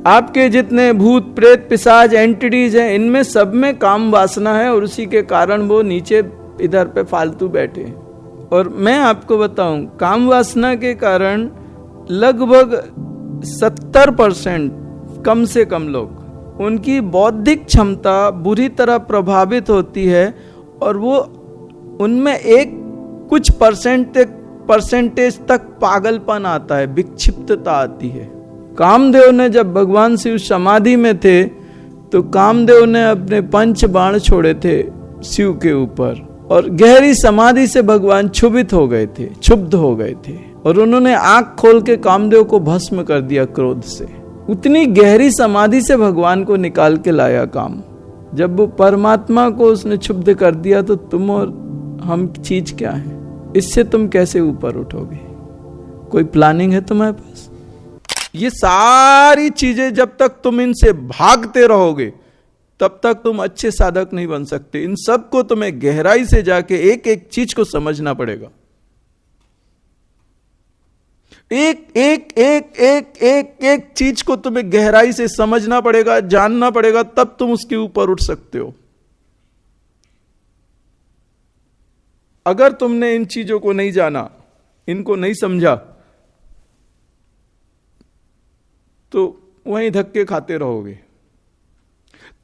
आपके जितने भूत प्रेत पिशाच एंटिटीज हैं, इनमें सब में काम वासना है और उसी के कारण वो नीचे इधर पे फालतू बैठे हैं। और मैं आपको बताऊं, काम वासना के कारण लगभग 70% कम से कम लोग, उनकी बौद्धिक क्षमता बुरी तरह प्रभावित होती है और वो उनमें एक कुछ परसेंटेज तक पागलपन आता है, विक्षिप्तता आती है। कामदेव ने जब भगवान शिव समाधि में थे तो कामदेव ने अपने 5 बाण छोड़े थे शिव के ऊपर और गहरी समाधि से भगवान क्षुब्ध हो गए थे और उन्होंने आंख खोल के कामदेव को भस्म कर दिया क्रोध से। उतनी गहरी समाधि से भगवान को निकाल के लाया काम। जब वो परमात्मा को उसने क्षुब्ध कर दिया तो तुम और हम चीज क्या है? इससे तुम कैसे ऊपर उठोगे? कोई प्लानिंग है तुम्हारे पास? ये सारी चीजें जब तक तुम इनसे भागते रहोगे तब तक तुम अच्छे साधक नहीं बन सकते। इन सब को तुम्हें गहराई से जाके एक एक चीज को समझना पड़ेगा। एक चीज को तुम्हें गहराई से समझना पड़ेगा, जानना पड़ेगा, तब तुम उसके ऊपर उठ सकते हो। अगर तुमने इन चीजों को नहीं जाना, इनको नहीं समझा, तो वहीं धक्के खाते रहोगे।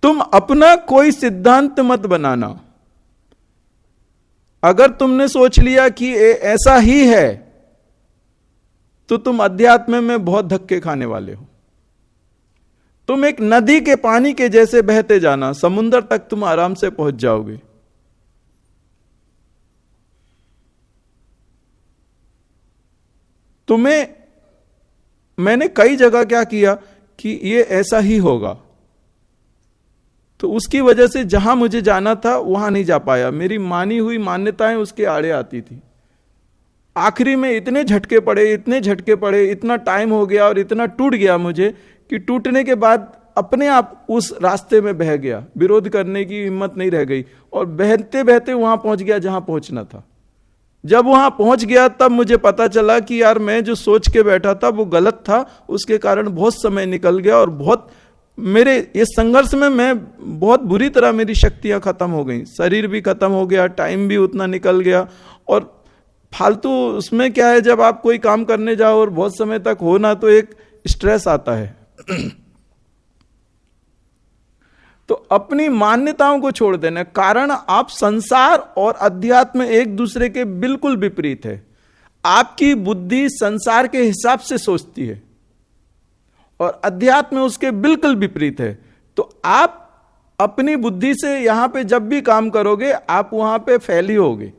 तुम अपना कोई सिद्धांत मत बनाना। अगर तुमने सोच लिया कि ऐसा ही है तो तुम अध्यात्म में बहुत धक्के खाने वाले हो। तुम एक नदी के पानी के जैसे बहते जाना, समुद्र तक तुम आराम से पहुंच जाओगे। मैंने कई जगह क्या किया कि ये ऐसा ही होगा, तो उसकी वजह से जहां मुझे जाना था वहां नहीं जा पाया। मेरी मानी हुई मान्यताएं उसके आड़े आती थी। आखिरी में इतने झटके पड़े, इतना टाइम हो गया और इतना टूट गया मुझे कि टूटने के बाद अपने आप उस रास्ते में बह गया। विरोध करने की हिम्मत नहीं रह गई और बहते बहते वहां पहुंच गया जहां पहुंचना था। जब वहां पहुंच गया तब मुझे पता चला कि यार मैं जो सोच के बैठा था वो गलत था। उसके कारण बहुत समय निकल गया और बहुत मेरे ये संघर्ष में मैं बहुत बुरी तरह मेरी शक्तियां खत्म हो गई, शरीर भी खत्म हो गया, टाइम भी उतना निकल गया। और फालतू उसमें क्या है, जब आप कोई काम करने जाओ और बहुत समय तक हो ना तो एक स्ट्रेस आता है। तो अपनी मान्यताओं को छोड़ देना। कारण आप संसार और अध्यात्म एक दूसरे के बिल्कुल विपरीत है। आपकी बुद्धि संसार के हिसाब से सोचती है और अध्यात्म उसके बिल्कुल विपरीत है। तो आप अपनी बुद्धि से यहां पे जब भी काम करोगे आप वहां पे फेल ही होगे।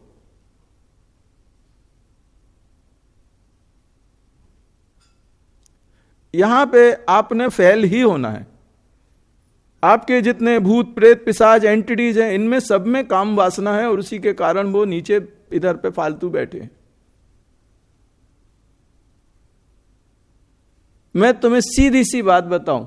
यहां पे आपने फेल ही होना है। आपके जितने भूत प्रेत पिशाच एंटिटीज हैं, इनमें सब में काम वासना है और उसी के कारण वो नीचे इधर पे फालतू बैठे हैं। मैं तुम्हें सीधी सी बात बताऊं,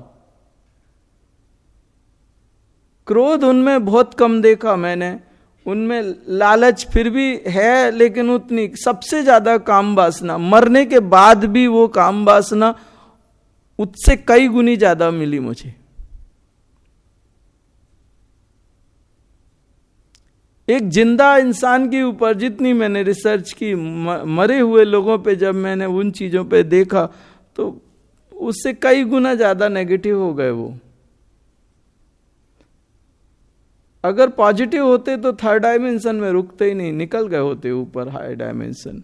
क्रोध उनमें बहुत कम देखा मैंने। उनमें लालच फिर भी है, लेकिन उतनी सबसे ज्यादा काम वासना, मरने के बाद भी वो काम वासना उससे कई गुनी ज्यादा मिली मुझे। एक जिंदा इंसान के ऊपर जितनी मैंने रिसर्च की, मरे हुए लोगों पे जब मैंने उन चीजों पे देखा तो उससे कई गुना ज्यादा नेगेटिव हो गए वो। अगर पॉजिटिव होते तो 3rd डायमेंशन में रुकते ही नहीं, निकल गए होते ऊपर, हाई डायमेंशन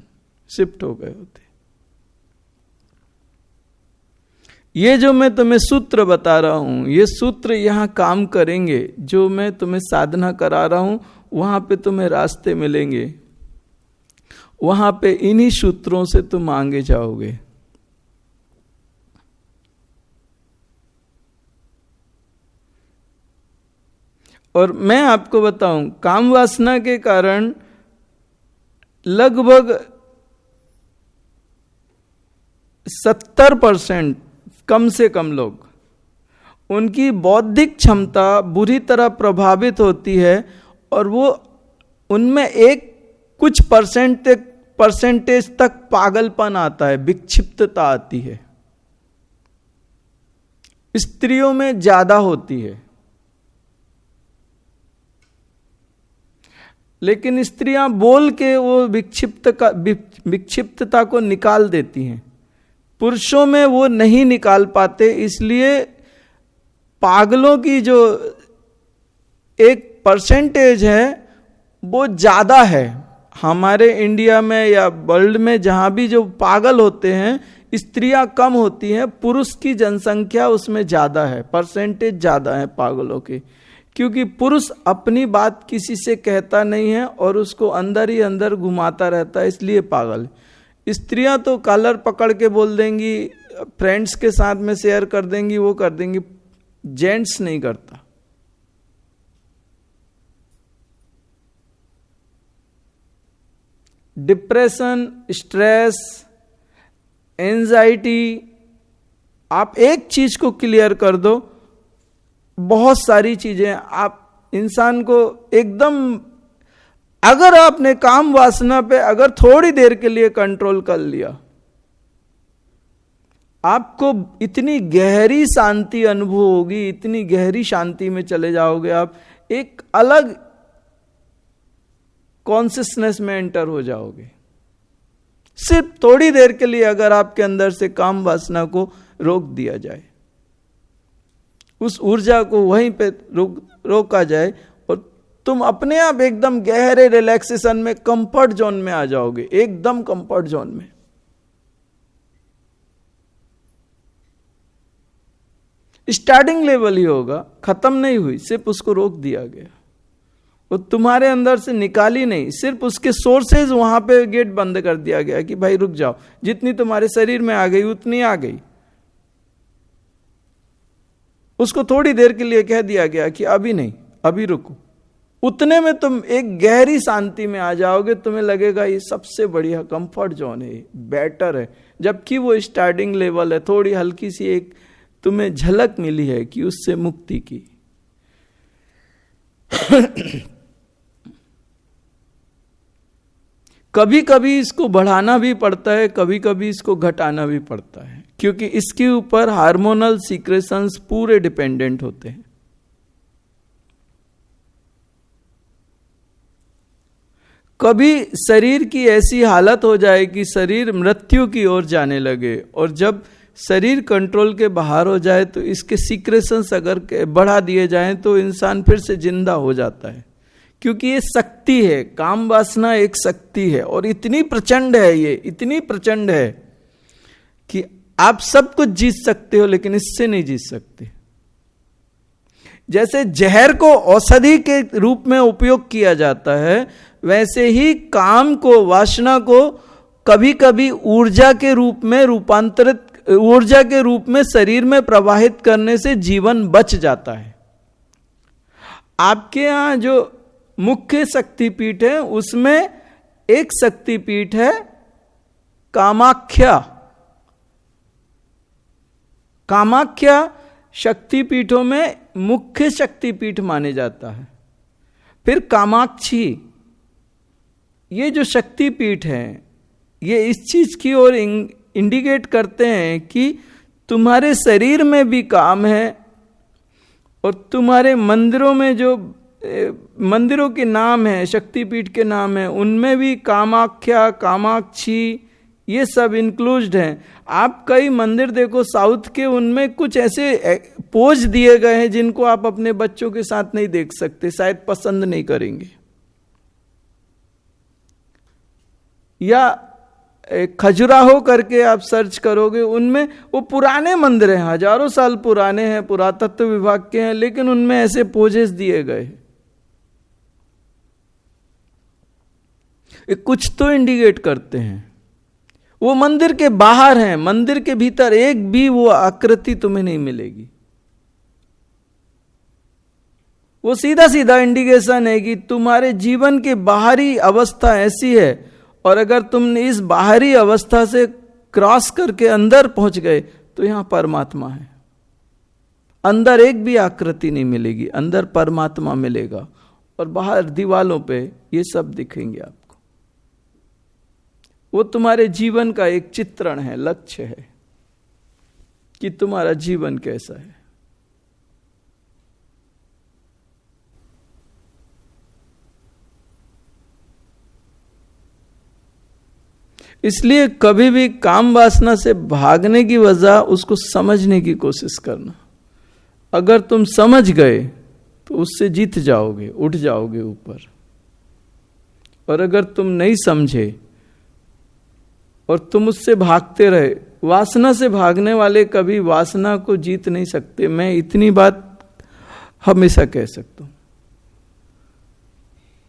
शिफ्ट हो गए होते। ये जो मैं तुम्हें सूत्र बता रहा हूं, ये सूत्र यहां काम करेंगे। जो मैं तुम्हें साधना करा रहा हूं वहां पे तुम्हें रास्ते मिलेंगे, वहां पे इन्हीं सूत्रों से तुम आगे जाओगे। और मैं आपको बताऊं, काम वासना के कारण लगभग 70% कम से कम लोग, उनकी बौद्धिक क्षमता बुरी तरह प्रभावित होती है और वो उनमें एक कुछ परसेंटेज तक पागलपन आता है, विक्षिप्तता आती है। स्त्रियों में ज्यादा होती है, लेकिन स्त्रियां बोल के वो विक्षिप्तता को निकाल देती हैं। पुरुषों में वो नहीं निकाल पाते, इसलिए पागलों की जो एक परसेंटेज है वो ज्यादा है। हमारे इंडिया में या वर्ल्ड में जहां भी जो पागल होते हैं, स्त्रियां कम होती हैं, पुरुष की जनसंख्या उसमें ज्यादा है, परसेंटेज ज्यादा है पागलों की। क्योंकि पुरुष अपनी बात किसी से कहता नहीं है और उसको अंदर ही अंदर घुमाता रहता है, इसलिए पागल। स्त्रियां तो कॉलर पकड़ के बोल देंगी, फ्रेंड्स के साथ में शेयर कर देंगी, वो कर देंगी, जेंट्स नहीं करता। डिप्रेशन, स्ट्रेस, एंजाइटी, आप एक चीज को क्लियर कर दो, बहुत सारी चीजें आप इंसान को एकदम, अगर आपने काम वासना पे अगर थोड़ी देर के लिए कंट्रोल कर लिया, आपको इतनी गहरी शांति अनुभव होगी, इतनी गहरी शांति में चले जाओगे आप, एक अलग कॉन्शियसनेस में एंटर हो जाओगे। सिर्फ थोड़ी देर के लिए अगर आपके अंदर से काम वासना को रोक दिया जाए, उस ऊर्जा को वहीं पे रोका जाए, और तुम अपने आप एकदम गहरे रिलैक्सेशन में, कंफर्ट जोन में आ जाओगे, एकदम कंफर्ट जोन में। स्टार्टिंग लेवल ही होगा, खत्म नहीं हुई, सिर्फ उसको रोक दिया गया, वो तुम्हारे अंदर से निकाली नहीं, सिर्फ उसके सोर्सेज वहां पे गेट बंद कर दिया गया कि भाई रुक जाओ, जितनी तुम्हारे शरीर में आ गई उतनी आ गई। उसको थोड़ी देर के लिए कह दिया गया कि अभी नहीं, अभी रुको। उतने में तुम एक गहरी शांति में आ जाओगे, तुम्हें लगेगा ये सबसे बढ़िया कंफर्ट जोन है, बेटर है, जबकि वो स्टार्टिंग लेवल है। थोड़ी हल्की सी एक तुम्हें झलक मिली है कि उससे मुक्ति की। कभी कभी इसको बढ़ाना भी पड़ता है, कभी कभी इसको घटाना भी पड़ता है, क्योंकि इसके ऊपर हार्मोनल सीक्रेशंस पूरे डिपेंडेंट होते हैं। कभी शरीर की ऐसी हालत हो जाए कि शरीर मृत्यु की ओर जाने लगे, और जब शरीर कंट्रोल के बाहर हो जाए तो इसके सीक्रेशंस अगर बढ़ा दिए जाएं तो इंसान फिर से जिंदा हो जाता है। क्योंकि ये शक्ति है, काम वासना एक शक्ति है, और इतनी प्रचंड है, ये इतनी प्रचंड है कि आप सब कुछ जीत सकते हो, लेकिन इससे नहीं जीत सकते। जैसे जहर को औषधि के रूप में उपयोग किया जाता है, वैसे ही काम को, वासना को कभी कभी ऊर्जा के रूप में रूपांतरित, ऊर्जा के रूप में शरीर में प्रवाहित करने से जीवन बच जाता है। आपके यहां जो मुख्य शक्तिपीठ है, उसमें एक शक्तिपीठ है कामाख्या। कामाख्या शक्तिपीठों में मुख्य शक्तिपीठ माने जाता है। फिर कामाक्षी, ये जो शक्तिपीठ है, ये इस चीज की ओर इंडिकेट करते हैं कि तुम्हारे शरीर में भी काम है, और तुम्हारे मंदिरों में जो मंदिरों के नाम है, शक्तिपीठ के नाम है, उनमें भी कामाख्या, कामाक्षी, ये सब इंक्लूड्ड हैं। आप कई मंदिर देखो साउथ के, उनमें कुछ ऐसे पोज दिए गए हैं जिनको आप अपने बच्चों के साथ नहीं देख सकते, शायद पसंद नहीं करेंगे। या खजुराहो करके आप सर्च करोगे, उनमें वो पुराने मंदिर हैं, हजारों साल पुराने हैं, पुरातत्व विभाग के हैं, लेकिन उनमें ऐसे पोजेस दिए गए। कुछ तो इंडिकेट करते हैं। वो मंदिर के बाहर हैं, मंदिर के भीतर एक भी वो आकृति तुम्हें नहीं मिलेगी। वो सीधा सीधा इंडिकेशन है कि तुम्हारे जीवन की बाहरी अवस्था ऐसी है, और अगर तुमने इस बाहरी अवस्था से क्रॉस करके अंदर पहुंच गए तो यहां परमात्मा है। अंदर एक भी आकृति नहीं मिलेगी, अंदर परमात्मा मिलेगा, और बाहर दीवालों पे ये सब दिखेंगे आपको। वो तुम्हारे जीवन का एक चित्रण है, लक्ष्य है कि तुम्हारा जीवन कैसा है। इसलिए कभी भी काम वासना से भागने की वजह उसको समझने की कोशिश करना। अगर तुम समझ गए तो उससे जीत जाओगे, उठ जाओगे ऊपर। और अगर तुम नहीं समझे और तुम उससे भागते रहे, वासना से भागने वाले कभी वासना को जीत नहीं सकते। मैं इतनी बात हमेशा कह सकता हूं।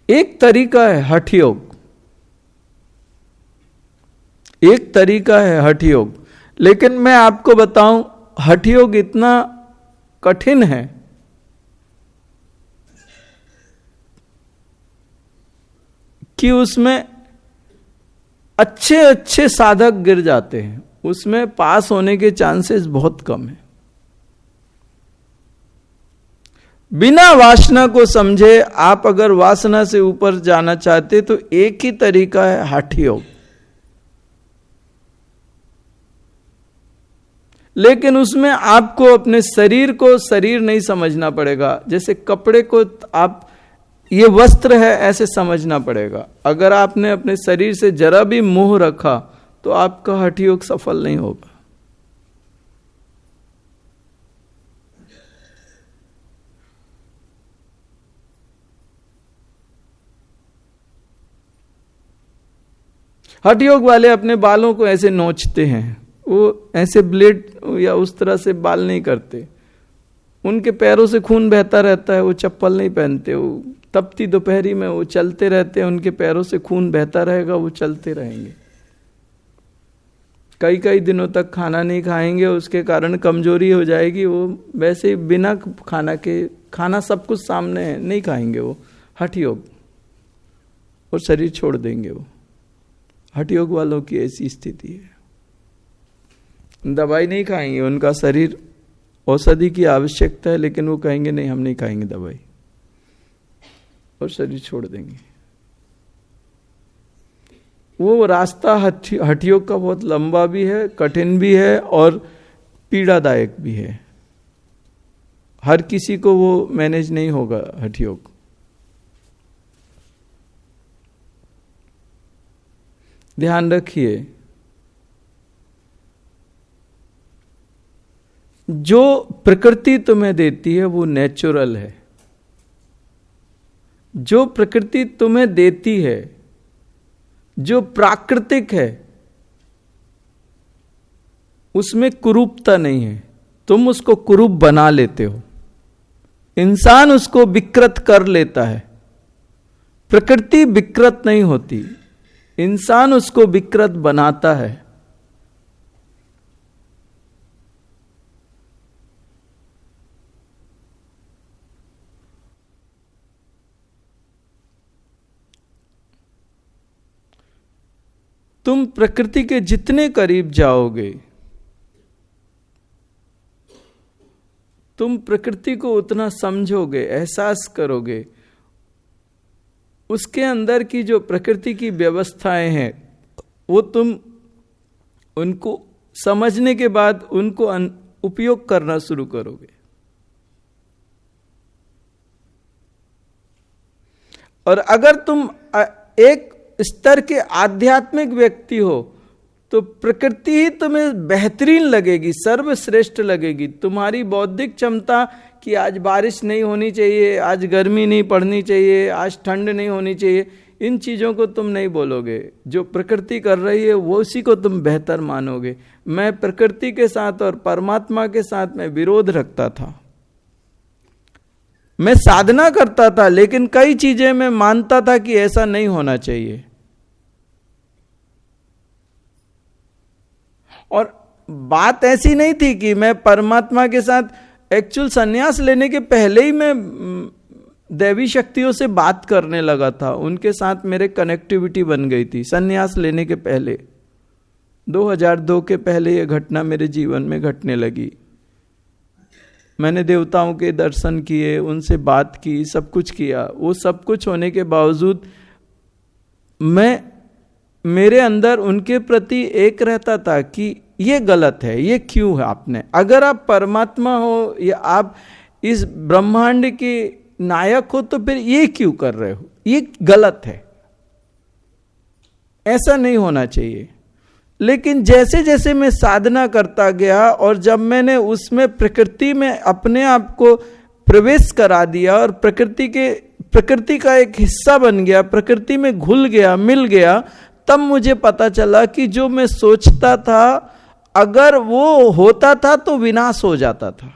एक तरीका है हठ योग, एक तरीका है हठ योग, लेकिन मैं आपको बताऊं हठ योग इतना कठिन है कि उसमें अच्छे अच्छे साधक गिर जाते हैं, उसमें पास होने के चांसेस बहुत कम है। बिना वासना को समझे आप अगर वासना से ऊपर जाना चाहते तो एक ही तरीका है हठ योग। लेकिन उसमें आपको अपने शरीर को शरीर नहीं समझना पड़ेगा। जैसे कपड़े को आप ये वस्त्र है ऐसे समझना पड़ेगा। अगर आपने अपने शरीर से जरा भी मोह रखा तो आपका हठ योग सफल नहीं होगा। हठ योग वाले अपने बालों को ऐसे नोचते हैं, वो ऐसे ब्लेड या उस तरह से बाल नहीं करते। उनके पैरों से खून बहता रहता है, वो चप्पल नहीं पहनते, वो तपती दोपहरी में वो चलते रहते हैं, उनके पैरों से खून बहता रहेगा, वो चलते रहेंगे। कई कई दिनों तक खाना नहीं खाएंगे, उसके कारण कमजोरी हो जाएगी। वो वैसे ही बिना खाना के, खाना सब कुछ सामने है, नहीं खाएंगे वो, हठ योग, और शरीर छोड़ देंगे वो। हठ योग वालों की ऐसी स्थिति है। दवाई नहीं खाएंगे, उनका शरीर औषधि की आवश्यकता है, लेकिन वो कहेंगे नहीं हम नहीं खाएंगे दवाई, और शरीर छोड़ देंगे। वो रास्ता हठ योग का बहुत लंबा भी है, कठिन भी है और पीड़ादायक भी है। हर किसी को वो मैनेज नहीं होगा हठ योग। ध्यान रखिए, जो प्रकृति तुम्हें देती है वो नेचुरल है। जो प्रकृति तुम्हें देती है, जो प्राकृतिक है, उसमें कुरूपता नहीं है। तुम उसको कुरूप बना लेते हो, इंसान उसको विकृत कर लेता है। प्रकृति विकृत नहीं होती, इंसान उसको विकृत बनाता है। तुम प्रकृति के जितने करीब जाओगे, तुम प्रकृति को उतना समझोगे, एहसास करोगे। उसके अंदर की जो प्रकृति की व्यवस्थाएं हैं, वो तुम उनको समझने के बाद उनको उपयोग करना शुरू करोगे। और अगर तुम एक स्तर के आध्यात्मिक व्यक्ति हो तो प्रकृति ही तुम्हें बेहतरीन लगेगी, सर्वश्रेष्ठ लगेगी। तुम्हारी बौद्धिक क्षमता कि आज बारिश नहीं होनी चाहिए, आज गर्मी नहीं पड़नी चाहिए, आज ठंड नहीं होनी चाहिए, इन चीज़ों को तुम नहीं बोलोगे। जो प्रकृति कर रही है वो उसी को तुम बेहतर मानोगे। मैं प्रकृति के साथ और परमात्मा के साथ में विरोध रखता था। मैं साधना करता था, लेकिन कई चीजें मैं मानता था कि ऐसा नहीं होना चाहिए। और बात ऐसी नहीं थी कि मैं परमात्मा के साथ एक्चुअल संन्यास लेने के पहले ही मैं दैवी शक्तियों से बात करने लगा था, उनके साथ मेरे कनेक्टिविटी बन गई थी संन्यास लेने के पहले। 2002 के पहले यह घटना मेरे जीवन में घटने लगी। मैंने देवताओं के दर्शन किए, उनसे बात की, सब कुछ किया। वो सब कुछ होने के बावजूद मेरे अंदर उनके प्रति एक रहता था कि ये गलत है, ये क्यों है आपने। अगर आप परमात्मा हो या आप इस ब्रह्मांड के नायक हो तो फिर ये क्यों कर रहे हो, ये गलत है, ऐसा नहीं होना चाहिए। लेकिन जैसे जैसे मैं साधना करता गया और जब मैंने उसमें प्रकृति में अपने आप को प्रवेश करा दिया और प्रकृति का एक हिस्सा बन गया, प्रकृति में घुल गया, मिल गया, तब मुझे पता चला कि जो मैं सोचता था अगर वो होता था तो विनाश हो जाता था।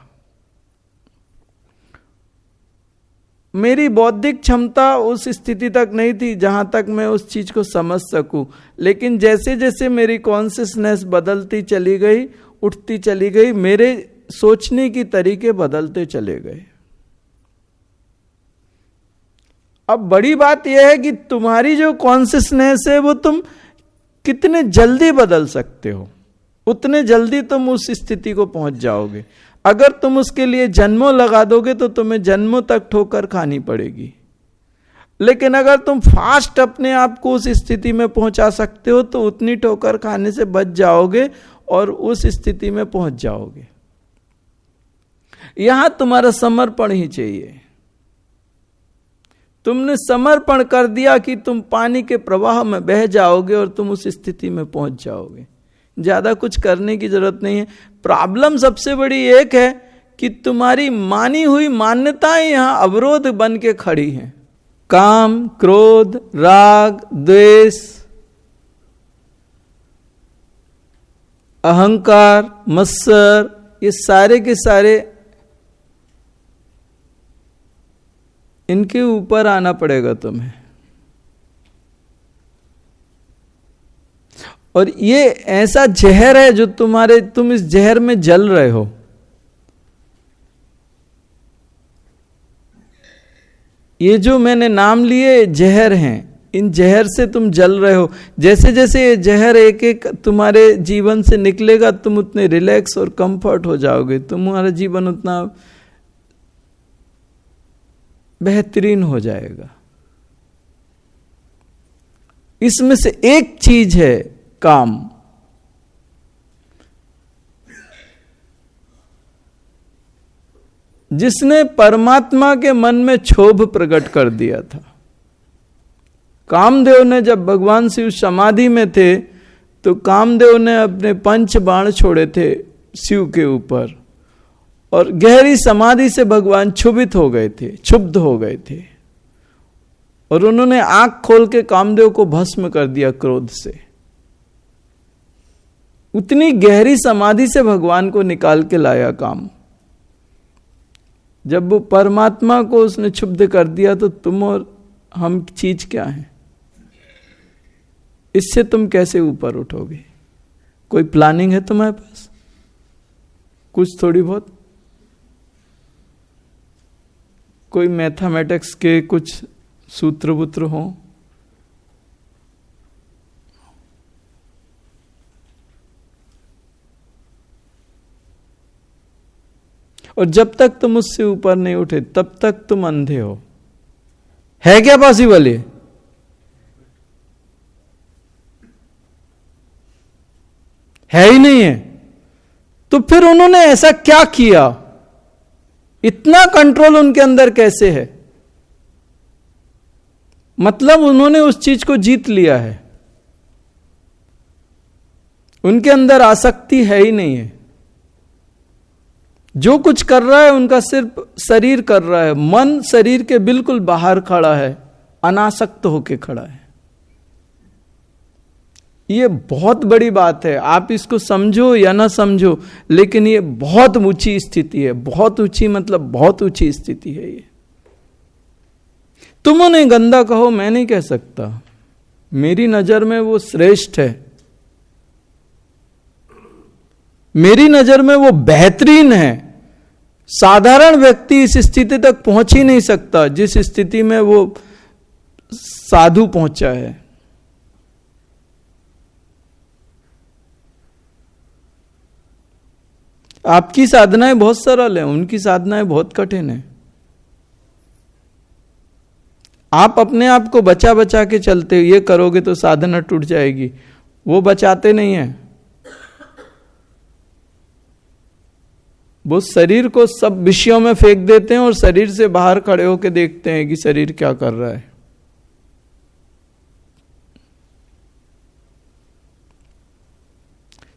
मेरी बौद्धिक क्षमता उस स्थिति तक नहीं थी जहां तक मैं उस चीज को समझ सकूं, लेकिन जैसे जैसे मेरी कॉन्शियसनेस बदलती चली गई, उठती चली गई, मेरे सोचने की तरीके बदलते चले गए। अब बड़ी बात यह है कि तुम्हारी जो कॉन्शियसनेस है वो तुम कितने जल्दी बदल सकते हो, उतने जल्दी तुम उस स्थिति को पहुंच जाओगे। अगर तुम उसके लिए जन्मों लगा दोगे तो तुम्हें जन्मों तक ठोकर खानी पड़ेगी, लेकिन अगर तुम फास्ट अपने आप को उस स्थिति में पहुंचा सकते हो तो उतनी ठोकर खाने से बच जाओगे और उस स्थिति में पहुंच जाओगे। यहां तुम्हारा समर्पण ही चाहिए। तुमने समर्पण कर दिया कि तुम पानी के प्रवाह में बह जाओगे और तुम उस स्थिति में पहुंच जाओगे। ज्यादा कुछ करने की जरूरत नहीं है। प्रॉब्लम सबसे बड़ी एक है कि तुम्हारी मानी हुई मान्यताएं यहां अवरोध बन के खड़ी हैं। काम, क्रोध, राग, द्वेष, अहंकार, मत्सर, ये सारे के सारे इनके ऊपर आना पड़ेगा तुम्हें। और ये ऐसा जहर है जो तुम इस जहर में जल रहे हो। ये जो मैंने नाम लिए जहर हैं, इन जहर से तुम जल रहे हो। जैसे जैसे ये जहर एक एक तुम्हारे जीवन से निकलेगा तुम उतने रिलैक्स और कंफर्ट हो जाओगे, तुम्हारा जीवन उतना बेहतरीन हो जाएगा। इसमें से एक चीज है काम। जिसने परमात्मा के मन में क्षोभ प्रकट कर दिया था। कामदेव ने जब भगवान शिव समाधि में थे तो कामदेव ने अपने 5 बाण छोड़े थे शिव के ऊपर और गहरी समाधि से भगवान क्षुभित हो गए थे, क्षुब्ध हो गए थे और उन्होंने आंख खोल के कामदेव को भस्म कर दिया क्रोध से। उतनी गहरी समाधि से भगवान को निकाल के लाया काम। जब वो परमात्मा को उसने क्षुब्ध कर दिया तो तुम और हम चीज क्या है? इससे तुम कैसे ऊपर उठोगे? कोई प्लानिंग है तुम्हारे पास? कुछ थोड़ी बहुत? कोई मैथमेटिक्स के कुछ सूत्र वूत्र हो? और जब तक तुम उससे ऊपर नहीं उठे तब तक तुम अंधे हो। है क्या पॉसिबल? है ही नहीं है। तो फिर उन्होंने ऐसा क्या किया? इतना कंट्रोल उनके अंदर कैसे है? मतलब उन्होंने उस चीज को जीत लिया है। उनके अंदर आसक्ति है ही नहीं है। जो कुछ कर रहा है उनका सिर्फ शरीर कर रहा है। मन शरीर के बिल्कुल बाहर खड़ा है, अनासक्त होके खड़ा है। ये बहुत बड़ी बात है। आप इसको समझो या ना समझो, लेकिन ये बहुत ऊंची स्थिति है। बहुत ऊंची मतलब बहुत ऊंची स्थिति है ये। तुम उन्हें गंदा कहो, मैं नहीं कह सकता। मेरी नजर में वो श्रेष्ठ है। मेरी नजर में वो बेहतरीन है। साधारण व्यक्ति इस स्थिति तक पहुंच ही नहीं सकता जिस स्थिति में वो साधु पहुंचा है। आपकी साधनाएं बहुत सरल है, उनकी साधनाएं बहुत कठिन है। आप अपने आप को बचा बचा के चलते हो, ये करोगे तो साधना टूट जाएगी। वो बचाते नहीं है। वो शरीर को सब विषयों में फेंक देते हैं और शरीर से बाहर खड़े होकर देखते हैं कि शरीर क्या कर रहा है।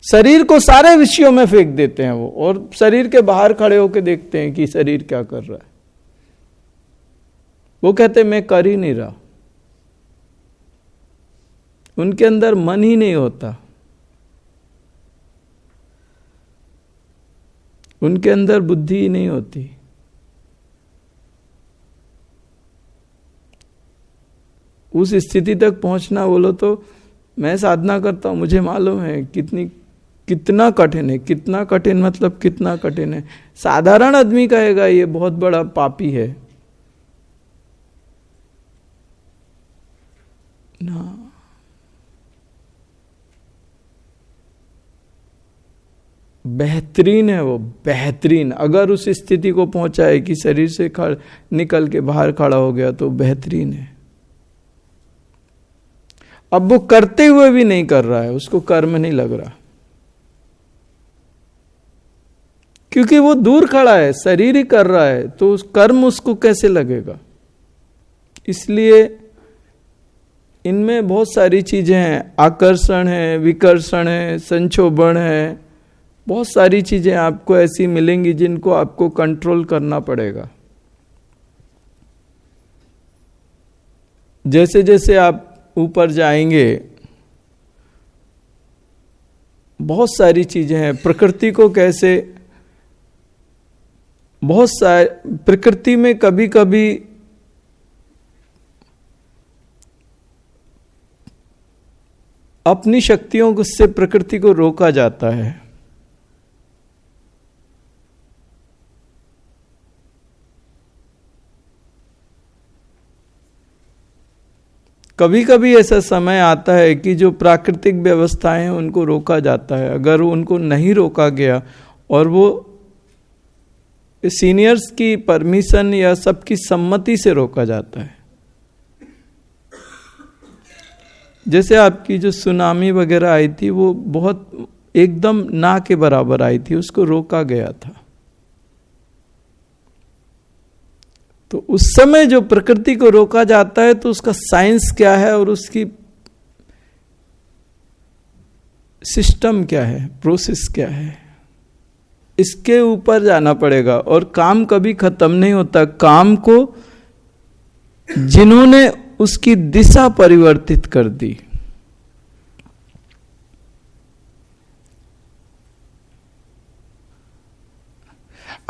शरीर को सारे विषयों में फेंक देते हैं वो, और शरीर के बाहर खड़े होकर देखते हैं कि शरीर क्या कर रहा है। वो कहते हैं मैं कर ही नहीं रहा। उनके अंदर मन ही नहीं होता, उनके अंदर बुद्धि ही नहीं होती। उस स्थिति तक पहुंचना बोलो तो मैं साधना करता हूं, मुझे मालूम है कितना कठिन है। कितना कठिन मतलब कितना कठिन है। साधारण आदमी कहेगा ये बहुत बड़ा पापी है ना। बेहतरीन है वो, बेहतरीन। अगर उस स्थिति को पहुंचा है कि शरीर से निकल के बाहर खड़ा हो गया तो बेहतरीन है। अब वो करते हुए भी नहीं कर रहा है, उसको कर्म नहीं लग रहा, क्योंकि वो दूर खड़ा है, शरीर ही कर रहा है, तो उस कर्म उसको कैसे लगेगा। इसलिए इनमें बहुत सारी चीजें हैं, आकर्षण है, विकर्षण है, संक्षोभण है, बहुत सारी चीजें आपको ऐसी मिलेंगी जिनको आपको कंट्रोल करना पड़ेगा। जैसे जैसे आप ऊपर जाएंगे बहुत सारी चीजें हैं। प्रकृति को कैसे, बहुत सारे प्रकृति में कभी कभी अपनी शक्तियों से प्रकृति को रोका जाता है। कभी कभी ऐसा समय आता है कि जो प्राकृतिक व्यवस्थाएं हैं उनको रोका जाता है। अगर उनको नहीं रोका गया और वो सीनियर्स की परमिशन या सबकी सम्मति से रोका जाता है, जैसे आपकी जो सुनामी वगैरह आई थी वो बहुत एकदम ना के बराबर आई थी, उसको रोका गया था। तो उस समय जो प्रकृति को रोका जाता है तो उसका साइंस क्या है और उसकी सिस्टम क्या है, प्रोसेस क्या है, इसके ऊपर जाना पड़ेगा। और काम कभी खत्म नहीं होता। काम को जिन्होंने उसकी दिशा परिवर्तित कर दी,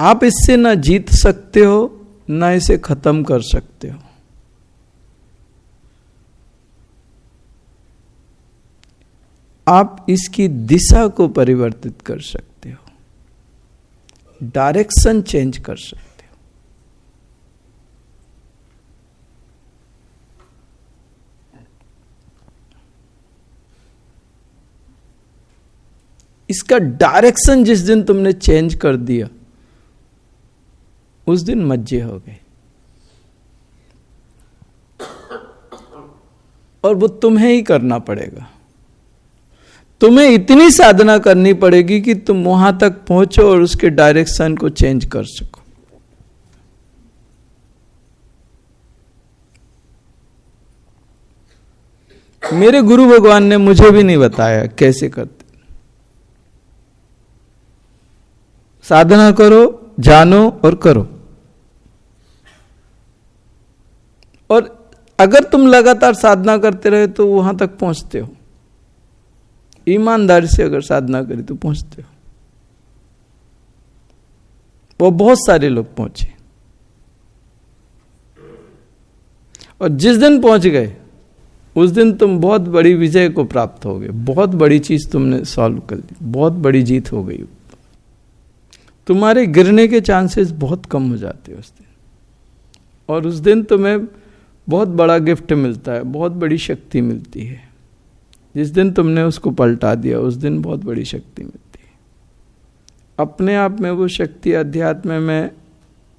आप इससे ना जीत सकते हो ना इसे खत्म कर सकते हो। आप इसकी दिशा को परिवर्तित कर सकते हो, डायरेक्शन चेंज कर सकते हो। इसका डायरेक्शन जिस दिन तुमने चेंज कर दिया उस दिन मज्जे हो गए। और वो तुम्हें ही करना पड़ेगा। तुम्हें इतनी साधना करनी पड़ेगी कि तुम वहां तक पहुंचो और उसके डायरेक्शन को चेंज कर सको। मेरे गुरु भगवान ने मुझे भी नहीं बताया कैसे करते। साधना करो, जानो और करो। और अगर तुम लगातार साधना करते रहे तो वहां तक पहुंचते हो। ईमानदारी से अगर साधना करी तो पहुंचते हो। वो बहुत सारे लोग पहुंचे और जिस दिन पहुंच गए उस दिन तुम बहुत बड़ी विजय को प्राप्त हो गए। बहुत बड़ी चीज तुमने सॉल्व कर ली, बहुत बड़ी जीत हो गई। तुम्हारे गिरने के चांसेस बहुत कम हो जाते हैं उस दिन। और उस दिन तुम्हें बहुत बड़ा गिफ्ट मिलता है, बहुत बड़ी शक्ति मिलती है। जिस दिन तुमने उसको पलटा दिया उस दिन बहुत बड़ी शक्ति मिलती है। अपने आप में वो शक्ति अध्यात्म में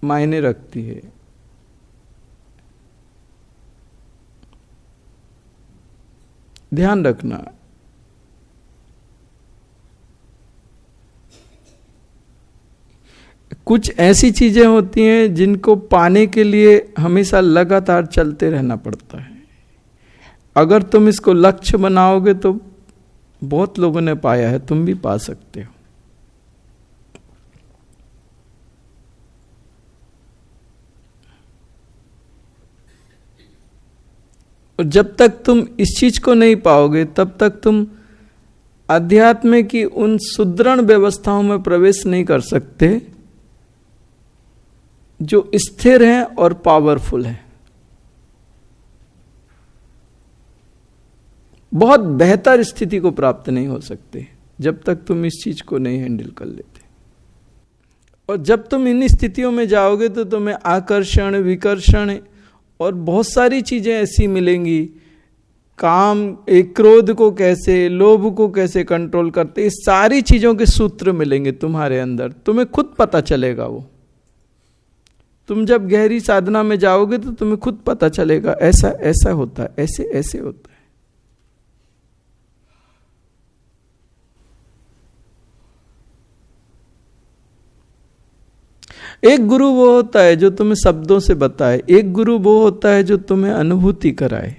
मायने रखती है। ध्यान रखना, कुछ ऐसी चीजें होती हैं जिनको पाने के लिए हमेशा लगातार चलते रहना पड़ता है। अगर तुम इसको लक्ष्य बनाओगे तो बहुत लोगों ने पाया है, तुम भी पा सकते हो। और जब तक तुम इस चीज को नहीं पाओगे तब तक तुम अध्यात्म की उन सुदृढ़ व्यवस्थाओं में प्रवेश नहीं कर सकते जो स्थिर हैं और पावरफुल हैं। बहुत बेहतर स्थिति को प्राप्त नहीं हो सकते जब तक तुम इस चीज को नहीं हैंडल कर लेते। और जब तुम इन स्थितियों में जाओगे तो तुम्हें आकर्षण, विकर्षण और बहुत सारी चीजें ऐसी मिलेंगी। काम, एक क्रोध को कैसे, लोभ को कैसे कंट्रोल करते, इस सारी चीजों के सूत्र मिलेंगे तुम्हारे अंदर, तुम्हें खुद पता चलेगा। वो तुम जब गहरी साधना में जाओगे तो तुम्हें खुद पता चलेगा, ऐसा ऐसा होता है, ऐसे ऐसे होता है। एक गुरु वो होता है जो तुम्हें शब्दों से बताए, एक गुरु वो होता है जो तुम्हें अनुभूति कराए।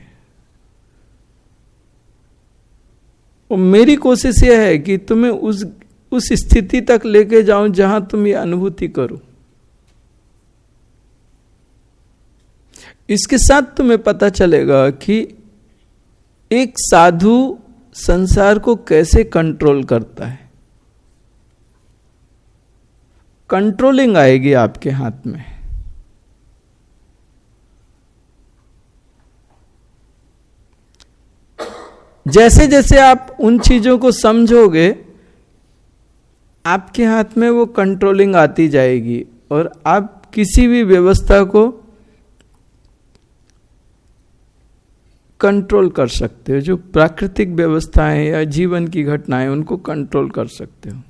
और मेरी कोशिश यह है कि तुम्हें उस स्थिति तक लेके जाऊं जहां तुम ये अनुभूति करो। इसके साथ तुम्हें पता चलेगा कि एक साधु संसार को कैसे कंट्रोल करता है। कंट्रोलिंग आएगी आपके हाथ में। जैसे जैसे आप उन चीजों को समझोगे आपके हाथ में वो कंट्रोलिंग आती जाएगी और आप किसी भी व्यवस्था को कंट्रोल कर सकते हो। जो प्राकृतिक व्यवस्थाएं या जीवन की घटनाएं, उनको कंट्रोल कर सकते हो।